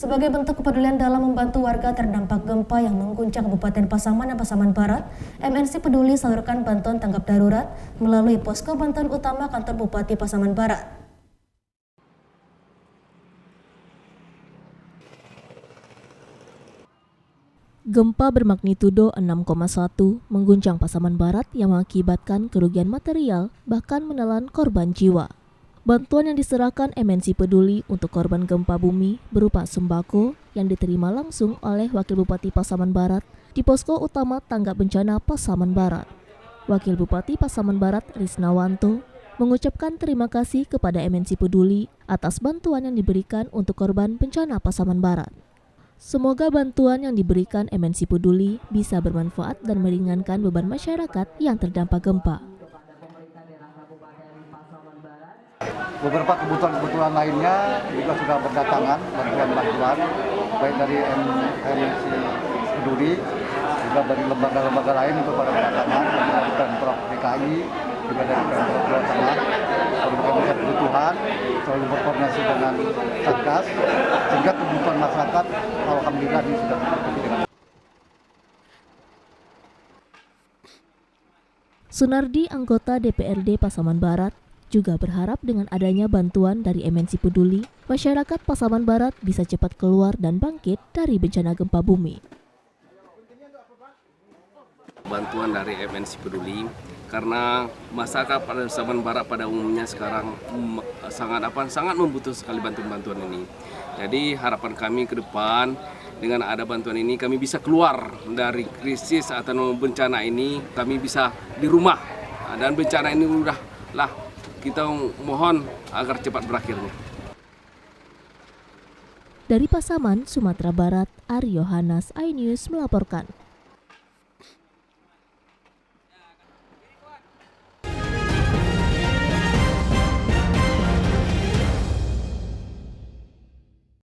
Sebagai bentuk kepedulian dalam membantu warga terdampak gempa yang mengguncang Kabupaten Pasaman dan Pasaman Barat, MNC Peduli salurkan bantuan tanggap darurat melalui posko bantuan utama kantor Bupati Pasaman Barat. Gempa bermagnitudo 6,1 mengguncang Pasaman Barat yang mengakibatkan kerugian material bahkan menelan korban jiwa. Bantuan yang diserahkan MNC Peduli untuk korban gempa bumi berupa sembako yang diterima langsung oleh Wakil Bupati Pasaman Barat di posko utama tanggap bencana Pasaman Barat. Wakil Bupati Pasaman Barat Risnawanto mengucapkan terima kasih kepada MNC Peduli atas bantuan yang diberikan untuk korban bencana Pasaman Barat. Semoga bantuan yang diberikan MNC Peduli bisa bermanfaat dan meringankan beban masyarakat yang terdampak gempa. Beberapa kebutuhan lainnya juga sudah berdatangan bantuan baik dari MNC Peduli juga dari lembaga-lembaga lain juga pada berdatangan dari Pemprov DKI juga dari Pemprov Jawa Tengah. Berbagai kebutuhan selalu berkoordinasi dengan Satgas sehingga kebutuhan masyarakat alhamdulillah ini sudah terpenuhi. Sunardi, anggota DPRD Pasaman Barat, juga berharap dengan adanya bantuan dari MNC Peduli, masyarakat Pasaman Barat bisa cepat keluar dan bangkit dari bencana gempa bumi. Bantuan dari MNC Peduli karena masyarakat Pasaman Barat pada umumnya sekarang sangat membutuhkan sekali bantuan ini. Jadi harapan kami ke depan dengan ada bantuan ini kami bisa keluar dari krisis atau bencana ini, kami bisa di rumah dan bencana ini udahlah kita mohon agar cepat berakhirnya. Dari Pasaman, Sumatera Barat, Aryo Hanas, iNews melaporkan.